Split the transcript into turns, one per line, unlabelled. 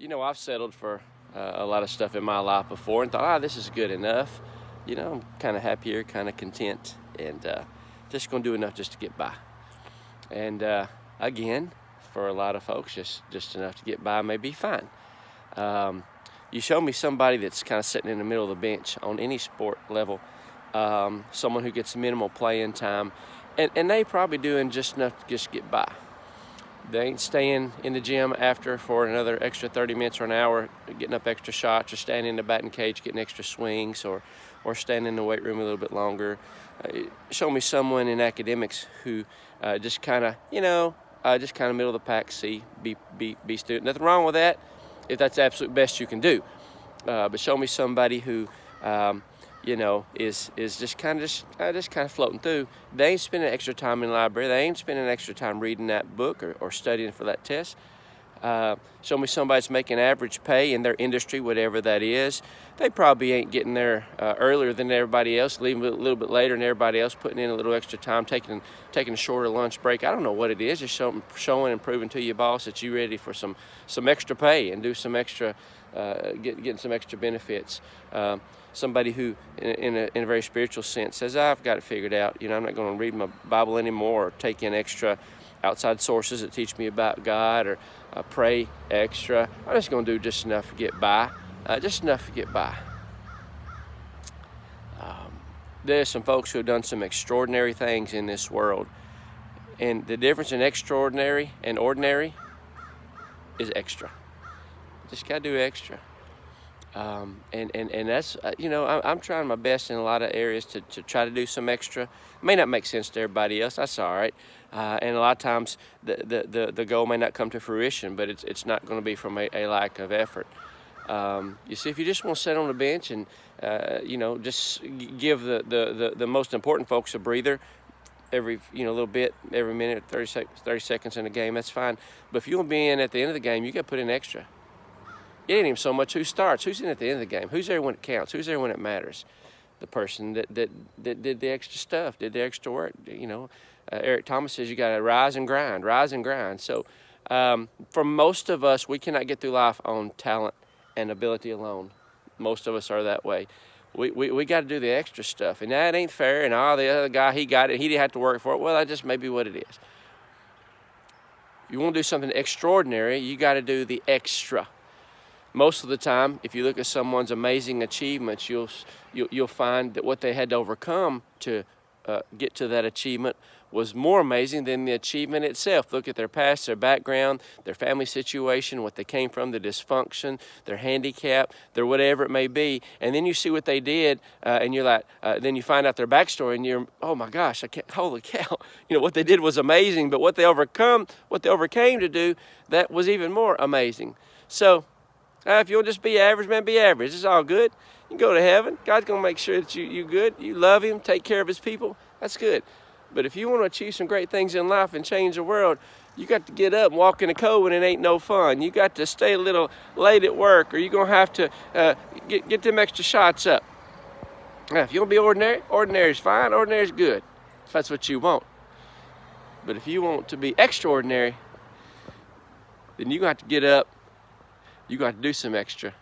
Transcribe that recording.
I've settled for a lot of stuff in my life before and thought, this is good enough. I'm kind of happier, kind of content, and just going to do enough just to get by. And again, for a lot of folks, just enough to get by may be fine. You show me somebody that's kind of sitting in the middle of the bench on any sport level, someone who gets minimal playing time, and they probably doing just enough to just get by. They ain't staying in the gym after for another extra 30 minutes or an hour, getting up extra shots, or standing in the batting cage, getting extra swings, or standing in the weight room a little bit longer. Show me someone in academics who just kind of, just kind of middle of the pack, be student. Nothing wrong with that if that's the absolute best you can do. But show me somebody who, is just kind of floating through. They ain't spending extra time in the library. They ain't spending extra time reading that book or studying for that test. Show me somebody that's making average pay in their industry, whatever that is. They probably ain't getting there earlier than everybody else, leaving a little bit later than everybody else, putting in a little extra time, taking a shorter lunch break. I don't know what it is. Just showing and proving to your boss that you're ready for some extra pay and do some extra, getting some extra benefits. Somebody who, in a very spiritual sense, says, I've got it figured out. I'm not going to read my Bible anymore or take in extra outside sources that teach me about God, or pray extra. I'm just going to do just enough to get by. Just enough to get by. There's some folks who have done some extraordinary things in this world. And the difference in extraordinary and ordinary is extra. Just got to do extra. And that's, I'm trying my best in a lot of areas to try to do some extra. It may not make sense to everybody else. That's all right. And a lot of times the goal may not come to fruition, but it's not going to be from a lack of effort. You see, if you just want to sit on the bench and, just give the most important folks a breather every, little bit, every minute, 30 seconds in a game, that's fine. But if you want to be in at the end of the game, you got to put in extra. It ain't even so much who starts, who's in at the end of the game, who's there when it counts, who's there when it matters. The person that did the extra stuff, did the extra work. Eric Thomas says you got to rise and grind. So for most of us, we cannot get through life on talent and ability alone. Most of us are that way. We got to do the extra stuff, and that ain't fair. And the other guy, he got it, he didn't have to work for it. Well, that just may be what it is. If you want to do something extraordinary, you got to do the extra. Most of the time, if you look at someone's amazing achievements, you'll find that what they had to overcome to get to that achievement was more amazing than the achievement itself. Look at their past, their background, their family situation, what they came from, the dysfunction, their handicap, their whatever it may be. And then you see what they did, and you're like, then you find out their backstory, and you're, oh my gosh, holy cow. What they did was amazing, but what they overcame to do, that was even more amazing. So, if you want to just be average, man, be average. It's all good. You can go to heaven. God's going to make sure that you're good. You love him, take care of his people. That's good. But if you want to achieve some great things in life and change the world, you got to get up and walk in the cold when it ain't no fun. You got to stay a little late at work, or you're going to have to get them extra shots up. Now, if you want to be ordinary, ordinary is fine. Ordinary is good, if that's what you want. But if you want to be extraordinary, then you're going to have to get up. You got to do some extra.